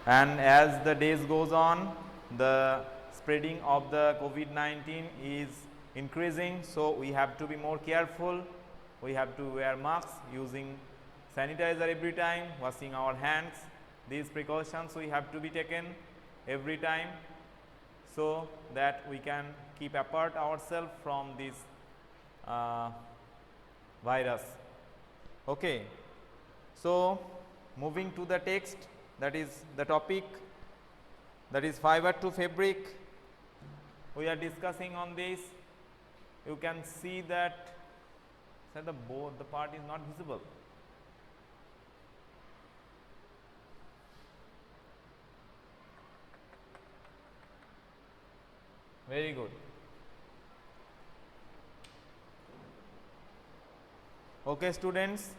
and as the days goes on, the spreading of the COVID-19 is increasing, so we have to be more careful. We have to wear masks, using sanitizer every time, washing our hands. These precautions we have to be taken every time, so that we can keep apart ourselves from this virus. Okay. So, moving to the text, that is the topic, that is fiber to fabric. We are discussing on this. You can see that the part is not visible. Very good. Okay, students.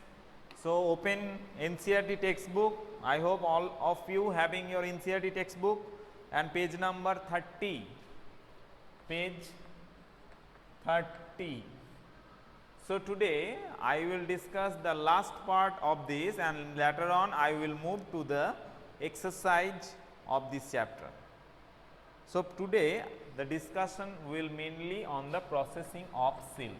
So, open NCERT textbook. I hope all of you having your NCERT textbook and page number 30. Page 30. So, today I will discuss the last part of this, and later on I will move to the exercise of this chapter. So, today the discussion will mainly on the processing of silk.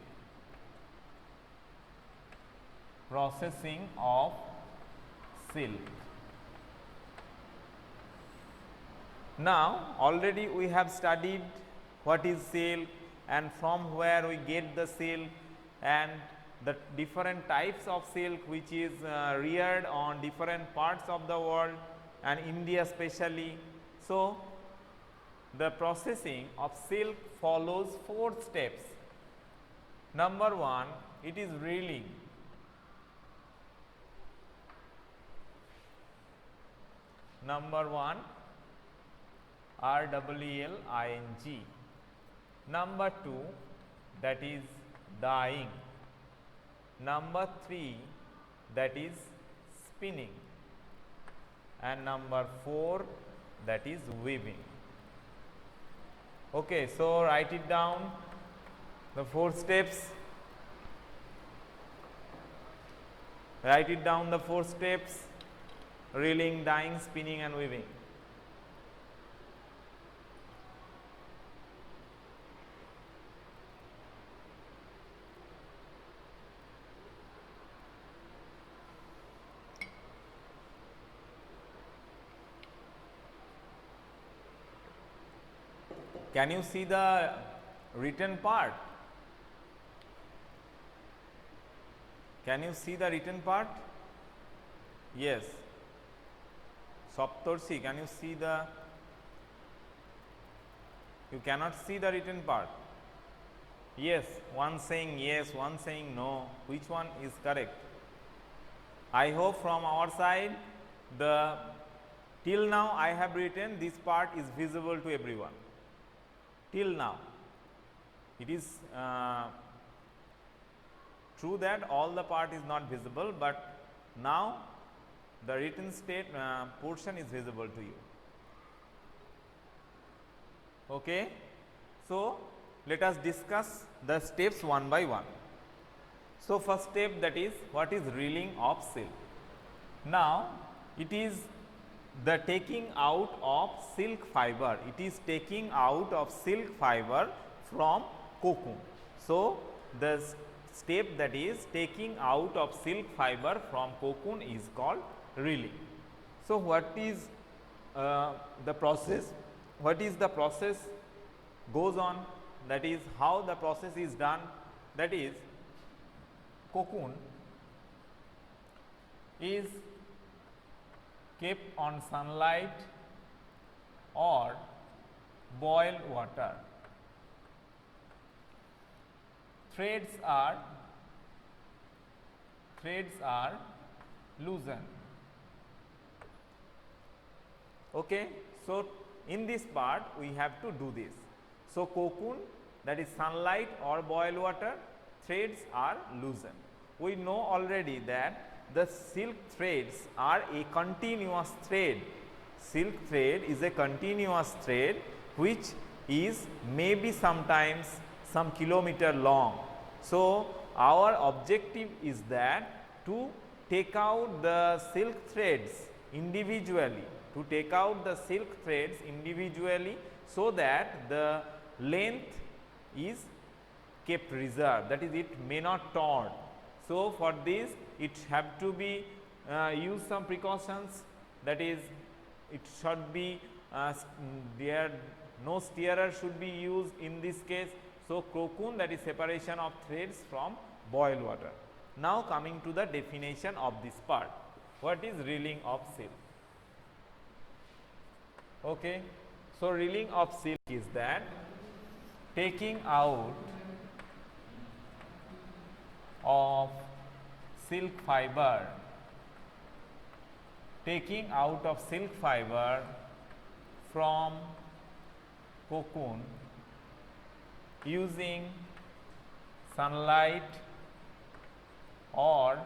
Processing of silk. Now, already we have studied what is silk and from where we get the silk, and the different types of silk which is reared on different parts of the world and India especially. So, the processing of silk follows 4 steps. Number 1, it is reeling. Number 1, REELING. Number 2, that is dyeing. Number 3, that is spinning. And number 4, that is weaving. Okay, so write it down, the 4 steps. Write it down, the 4 steps: reeling, dyeing, spinning and weaving. Can you see the written part? Can you see the written part? Yes. Saptarshi, can you see the? You cannot see the written part. Yes, one saying yes, one saying no. Which one is correct? I hope from our side, till now I have written this part is visible to everyone. Till now, it is true that all the part is not visible, but now the written portion is visible to you. Okay. So, let us discuss the steps one by one. So, first step, that is what is reeling of silk. Now, it is the taking out of silk fiber. It is taking out of silk fiber from cocoon. So, the step that is taking out of silk fiber from cocoon is called reeling. So, what is the process? What is the process goes on? That is how the process is done. That is, cocoon is kept on sunlight or boiled water. Threads are loosened. Okay. So, in this part we have to do this. So, cocoon, that is sunlight or boiled water, threads are loosened. We know already that the silk threads are a continuous thread. Silk thread is a continuous thread which is maybe sometimes some kilometer long. So, our objective is that to take out the silk threads individually, to take out the silk threads individually, so that the length is kept reserved, that is, it may not torn. So, for this it have to be use some precautions, that is, it should be there no stirrer should be used in this case. So, cocoon, that is separation of threads from boil water. Now, coming to the definition of this part, what is reeling of silk? Okay. So, reeling of silk is that taking out of silk fiber, taking out of silk fiber from cocoon using sunlight or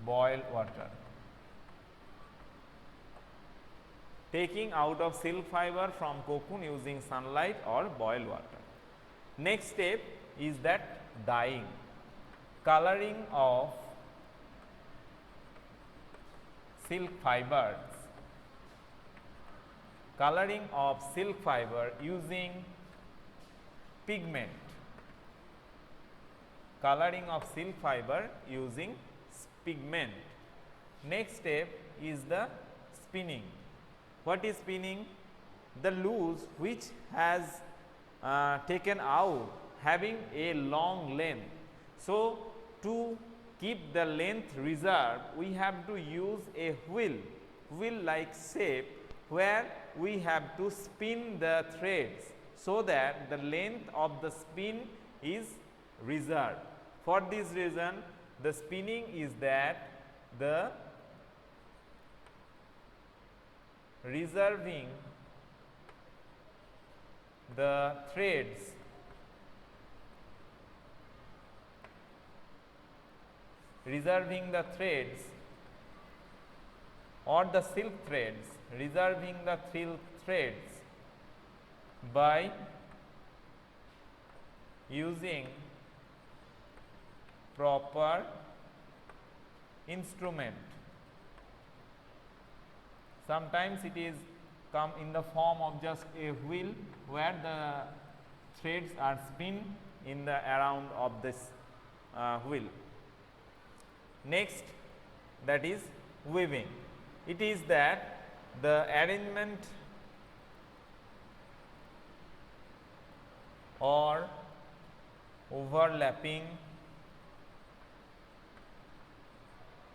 boiled water. Taking out of silk fiber from cocoon using sunlight or boiled water. Next step is that dyeing, coloring of silk fibers, coloring of silk fiber using pigment, coloring of silk fiber using pigment. Next step is the spinning. What is spinning? The loose which has taken out having a long length. So, to keep the length reserved, we have to use a wheel like shape, where we have to spin the threads, so that the length of the spin is reserved. For this reason, the spinning is that the reserving the threads or the silk threads, reserving the silk threads by using proper instrument. Sometimes it is come in the form of just a wheel, where the threads are spin in the around of this wheel. Next, that is weaving. It is that the arrangement or overlapping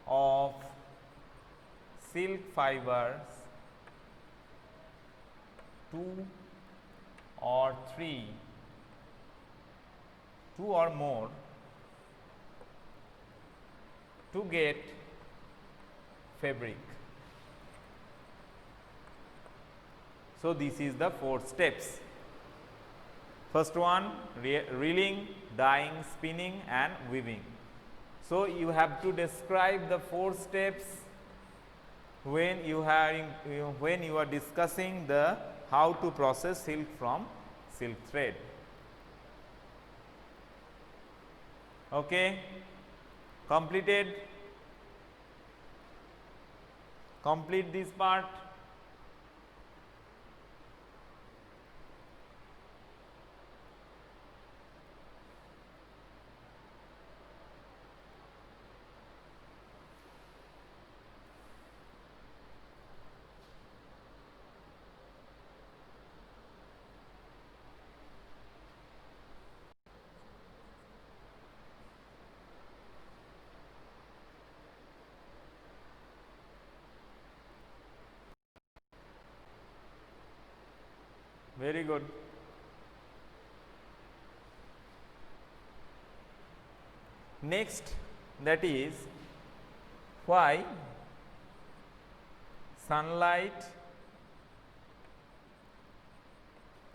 of silk fibers, 2 or more, to get fabric. So, this is the 4 steps. First one, reeling, dyeing, spinning and weaving. So, you have to describe the 4 steps when you are discussing the how to process silk from silk thread. Okay. Complete this part. Very good. Next, that is why sunlight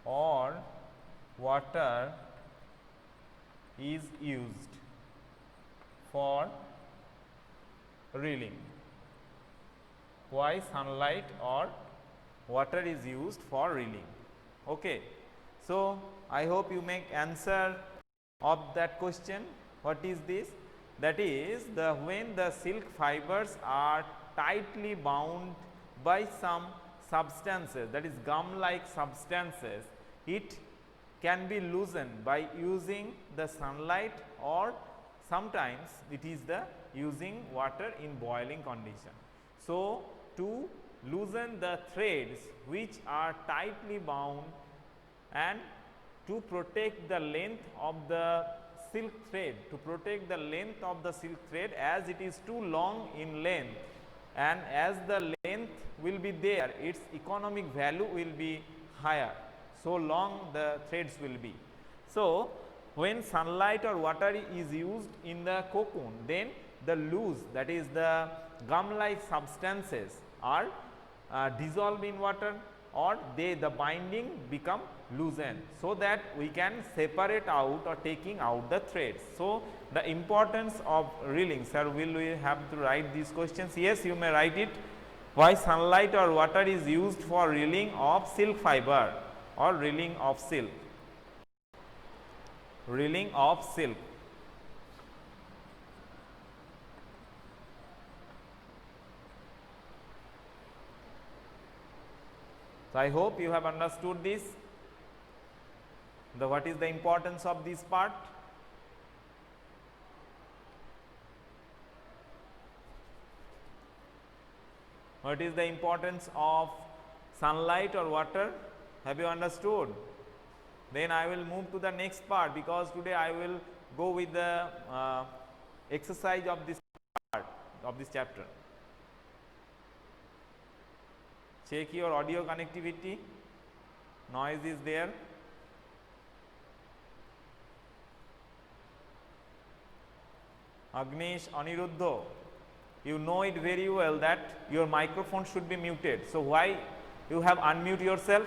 or water is used for reeling. Why sunlight or water is used for reeling? Okay. So, I hope you make answer of that question. What is this? That is when the silk fibers are tightly bound by some substances, that is gum like substances, it can be loosened by using the sunlight, or sometimes it is the using water in boiling condition. So, to loosen the threads which are tightly bound and to protect the length of the silk thread, as it is too long in length, and as the length will be there, its economic value will be higher, so long the threads will be. So, when sunlight or water is used in the cocoon, then the loose, that is the gum like substances are dissolved in water, or the binding become loosened, so that we can separate out or taking out the threads. So, the importance of reeling. Sir, will we have to write these questions? Yes, you may write it. Why sunlight or water is used for reeling of silk fiber or reeling of silk? Reeling of silk. So, I hope you have understood this, what is the importance of this part. What is the importance of sunlight or water? Have you understood? Then I will move to the next part, because today I will go with the exercise of this part of this chapter. Check your audio connectivity, noise is there. Agnesh, Aniruddha, you know it very well that your microphone should be muted. So, why you have unmute yourself?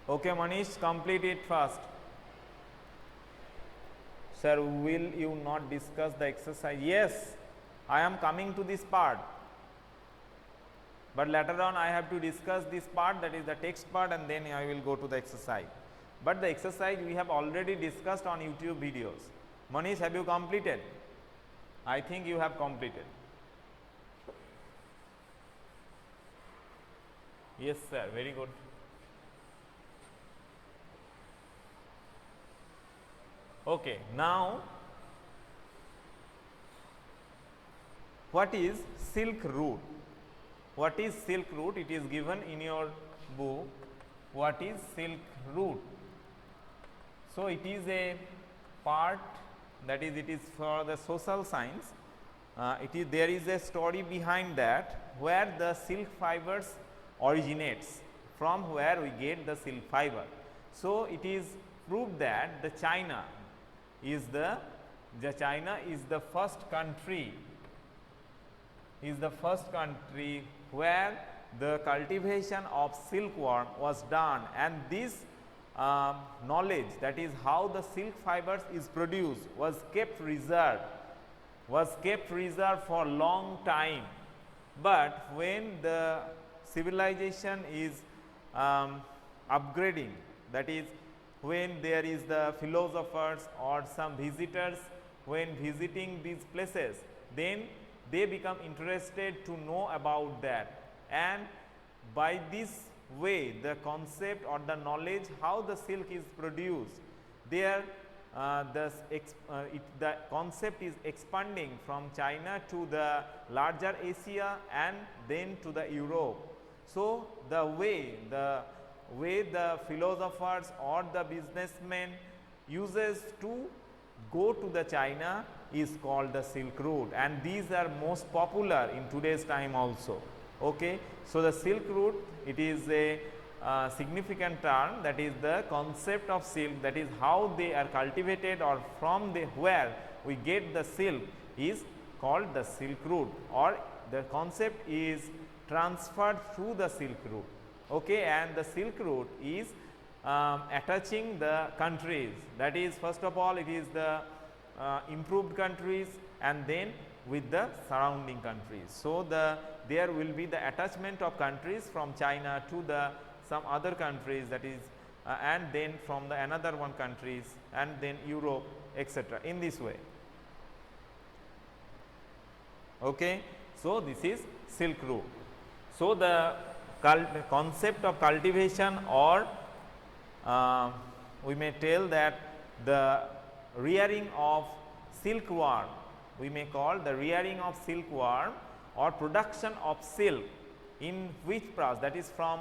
Okay, Manish, complete it fast. Sir, will you not discuss the exercise? Yes, I am coming to this part, but later on I have to discuss this part, that is the text part, and then I will go to the exercise. But the exercise we have already discussed on YouTube videos. Manish, have you completed? I think you have completed. Yes, sir, very good. Okay, now what is silk root? What is silk root? It is given in your book. What is silk root? So, it is a part, that is, it is for the social science. There is a story behind that, where the silk fibers originates, from where we get the silk fiber. So, it is proved that the China is the first country, where the cultivation of silkworm was done, and this knowledge, that is how the silk fibers is produced, was kept reserved for long time. But when the civilization is upgrading, that is, when there is the philosophers or some visitors, when visiting these places, then they become interested to know about that, and by this way the concept or the knowledge how the silk is produced, there the concept is expanding from China to the larger Asia and then to the Europe. So, the way the philosophers or the businessmen uses to go to the China is called the Silk Route, and these are most popular in today's time also. Okay. So, the Silk Route, it is a significant term, that is the concept of silk, that is how they are cultivated, or from where we get the silk is called the Silk Route, or the concept is transferred through the Silk Route. Okay. And the Silk Route is attaching the countries, that is, first of all it is the improved countries, and then with the surrounding countries. So, there will be the attachment of countries from China to the some other countries, that is and then from the another one countries, and then Europe, etc., in this way. Okay. So, this is Silk Route. So, the concept of cultivation, or we may tell that the rearing of silkworm, we may call the rearing of silkworm or production of silk in which process, that is from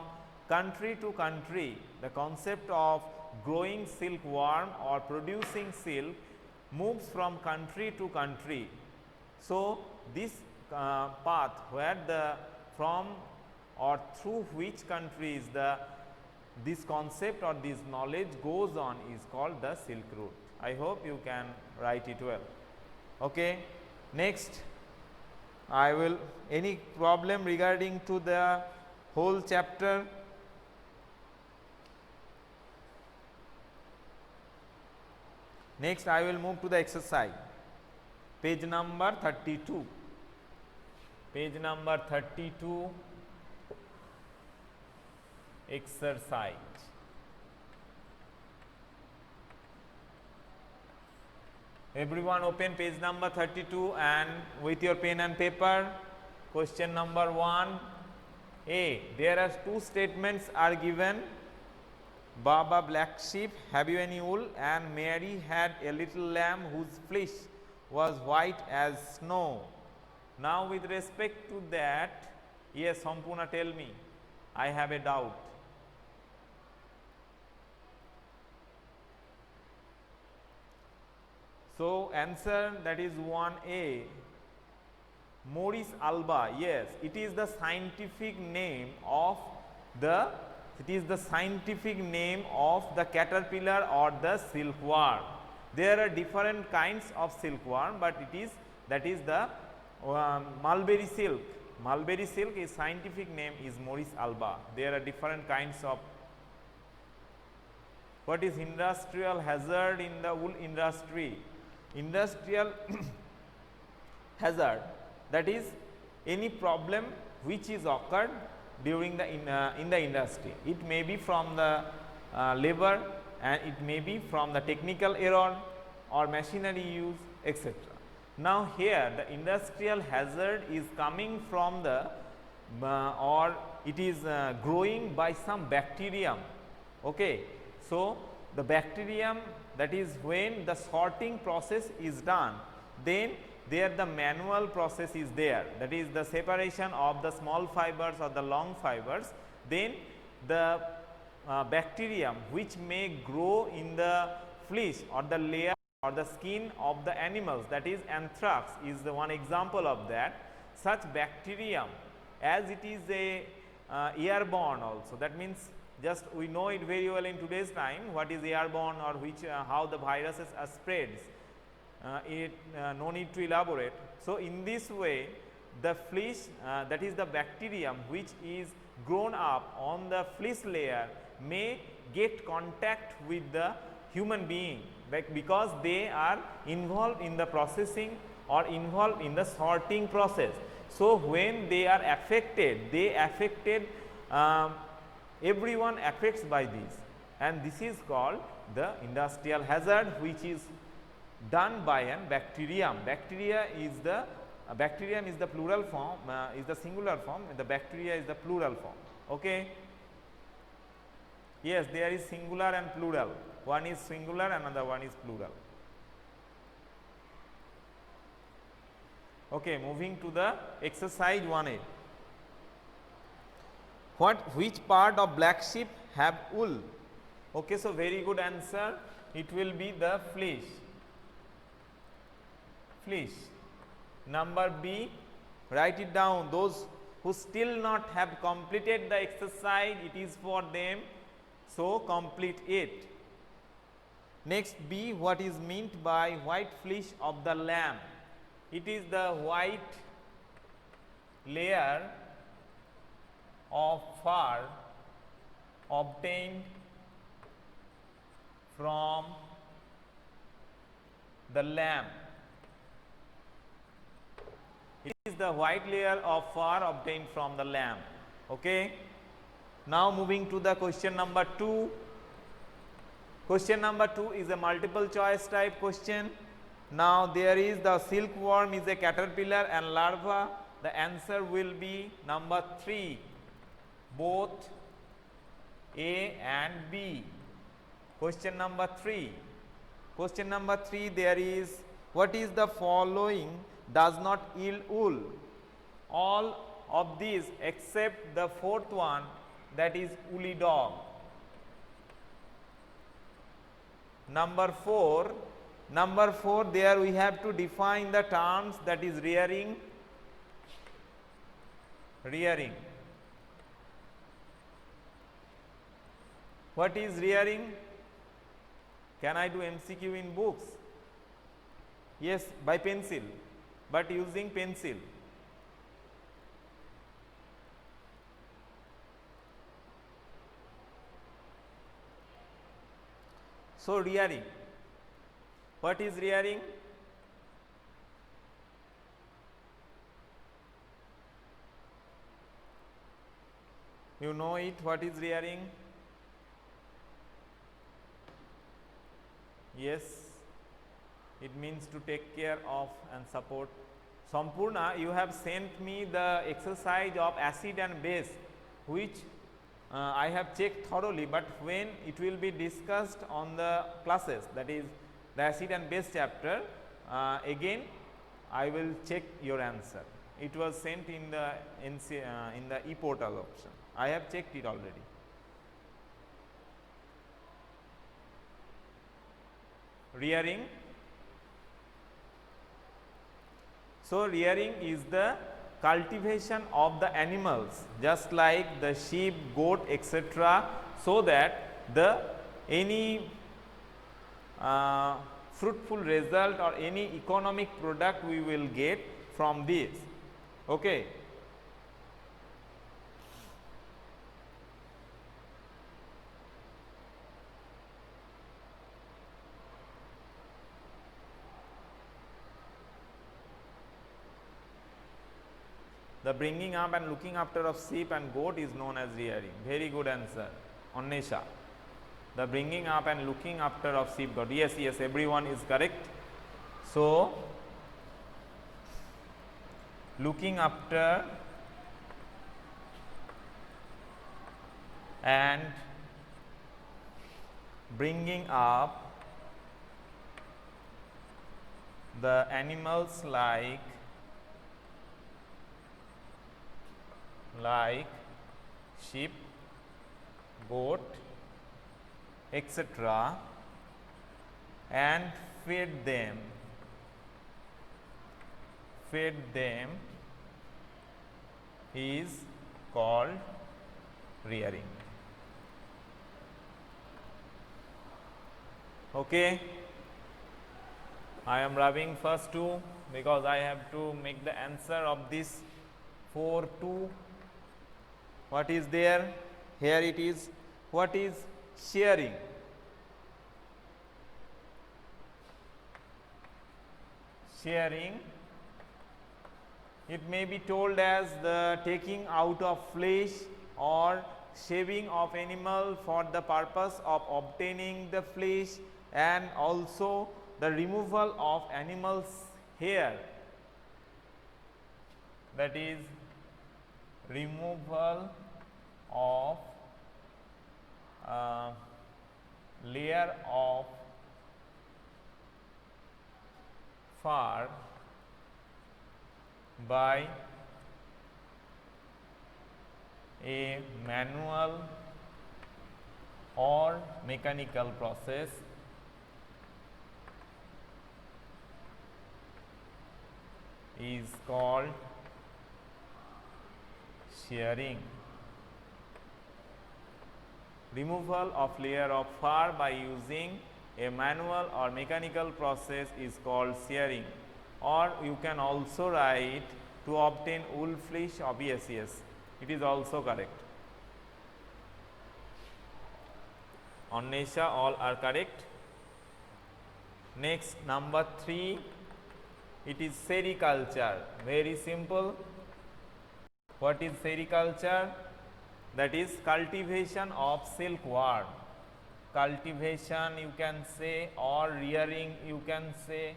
country to country, the concept of growing silkworm or producing silk moves from country to country. So, this path where the from or through which countries this concept or this knowledge goes on is called the Silk Route. I hope you can write it well. Okay. Next, I will, any problem regarding to the whole chapter? Next, I will move to the exercise, page number 32. Page number 32, exercise. Everyone open page number 32 and with your pen and paper. Question number 1. A. There are two statements are given. Baba black sheep, have you any wool? And Mary had a little lamb whose fleece was white as snow. Now, with respect to that, yes, Sampurna, tell me, I have a doubt. So, answer, that is 1A, Morris alba. Yes, it is the scientific name of the caterpillar or the silkworm. There are different kinds of silkworm, but that is the mulberry silk. Mulberry silk, is scientific name is Morris alba. There are different kinds of. What is industrial hazard in the wool industry? Industrial hazard, that is any problem which is occurred during the in the industry. It may be from the labor, and it may be from the technical error or machinery use, etc. Now, here the industrial hazard is coming from the or it is growing by some bacterium. Okay. So, the bacterium, that is when the sorting process is done, then there the manual process is there, that is the separation of the small fibers or the long fibers. Then the bacterium which may grow in the fleece or the layer or the skin of the animals, that is anthrax is the one example of that. Such bacterium, as it is a airborne also, that means just we know it very well in today's time what is airborne or which how the viruses are spreads. No need to elaborate. So, in this way the fleece, that is the bacterium which is grown up on the fleece layer, may get contact with the human being, because they are involved in the processing or involved in the sorting process. So, when they are affected, everyone affects by this, and this is called the industrial hazard, which is done by a bacterium. Bacterium is the plural form, is the singular form, the bacteria is the plural form. Okay. Yes, there is singular and plural, one is singular, another one is plural. Okay, moving to the exercise 1A. Which part of black sheep have wool? Okay, so very good answer. It will be the fleece. Fleece. Number B, write it down. Those who still not have completed the exercise, it is for them. So, complete it. Next B, what is meant by white fleece of the lamb? It is the white layer of fur obtained from the lamb. It is the white layer of fur obtained from the lamb. Okay. Now moving to the question number 2. Question number 2 is a multiple choice type question. Now there is the silkworm is a caterpillar and larva. The answer will be number 3, both A and B. Question number 3. Question number 3, there is, what is the following does not yield wool? All of these except the fourth one, that is woolly dog. Number 4, there we have to define the terms, that is rearing. What is rearing? Can I do MCQ in books? Yes, by pencil, but using pencil. So rearing. What is rearing? You know it, what is rearing? Yes, it means to take care of and support. Sampurna, you have sent me the exercise of acid and base, which I have checked thoroughly, but when it will be discussed on the classes, that is the acid and base chapter, again I will check your answer. It was sent in the e-portal option. I have checked it already. Rearing. So rearing is the cultivation of the animals, just like the sheep, goat, etc., so that the any fruitful result or any economic product we will get from this. Okay. The bringing up and looking after of sheep and goat is known as rearing. Very good answer, Annesha. The bringing up and looking after of sheep, goat. Yes, everyone is correct. So, looking after and bringing up the animals like sheep, goat, etc., and fed them is called rearing. Okay. I am rubbing first two because I have to make the answer of this 4-2. What is there? Here it is. What is shearing? Shearing, it may be told as the taking out of flesh or shaving of animal for the purpose of obtaining the flesh, and also the removal of animal's hair, that is removal of layer of fur by a manual or mechanical process is called shearing. Removal of layer of fur by using a manual or mechanical process is called shearing, or you can also write to obtain wool fleece of yes, it is also correct. Annesha, all are correct. Next, number 3, it is sericulture. Very simple. What is sericulture? that is cultivation of silkworm. Cultivation you can say, or rearing you can say,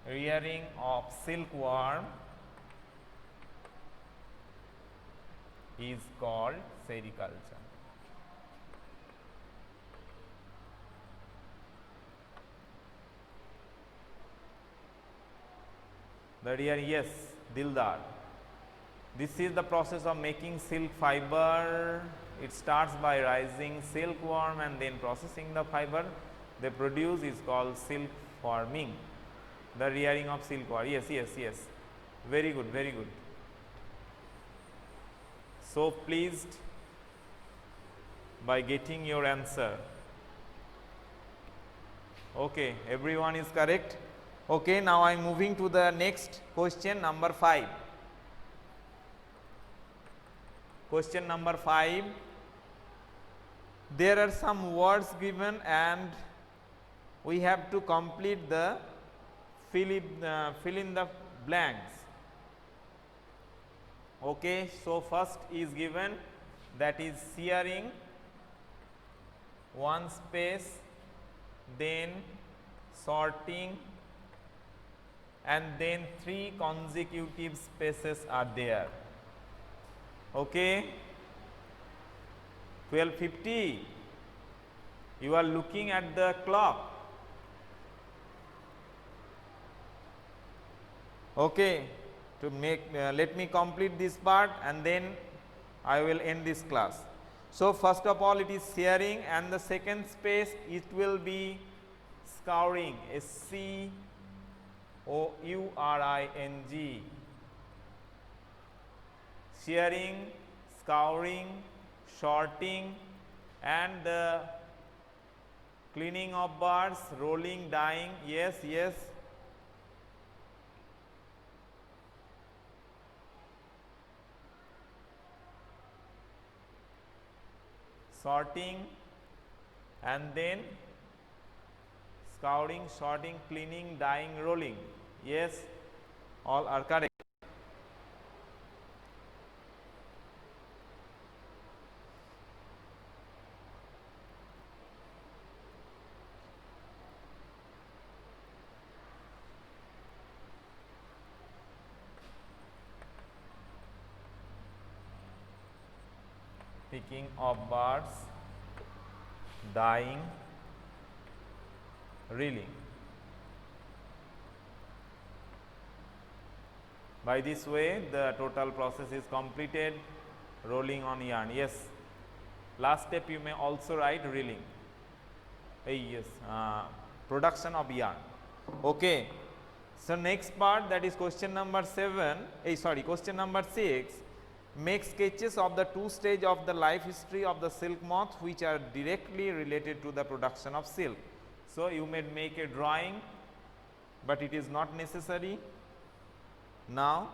rearing of silkworm is called sericulture. The rearing, yes, Dildar. This is the process of making silk fiber. It starts by raising silkworm and then processing the fiber they produce is called silk forming. The rearing of silkworm. Yes, yes, yes. Very good, very good. So pleased by getting your answer. Okay, everyone is correct. Okay, now I am moving to the next question, number 5. Question number 5. There are some words given and we have to complete the fill in the blanks. Okay, so first is given, that is shearing, one space, then sorting, and then 3 consecutive spaces are there. Okay, 12:50. You are looking at the clock. Okay, to make let me complete this part and then I will end this class. So first of all it is shearing, and the second space it will be scouring, SCOURING. Shearing, scouring, sorting, and the cleaning of birds, rolling, dyeing. Yes, yes. Sorting and then scouring, sorting, cleaning, dyeing, rolling. Yes, all are correct. Picking of birds, dyeing, reeling. By this way the total process is completed. Rolling on yarn, yes. Last step you may also write reeling. Yes, production of yarn. Okay, so next part, that is question number 7, question number 6. Make sketches of the 2 stages of the life history of the silk moth which are directly related to the production of silk. So you may make a drawing, but it is not necessary. Now,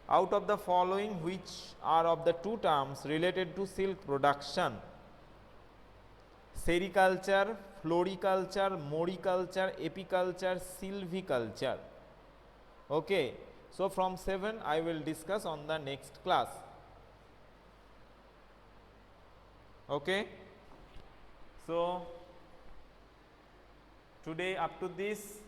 out of the following, which are of the 2 terms related to silk production? Sericulture, floriculture, moriculture, apiculture, silviculture. Okay. So from 7 I will discuss on the next class. Okay. So today up to this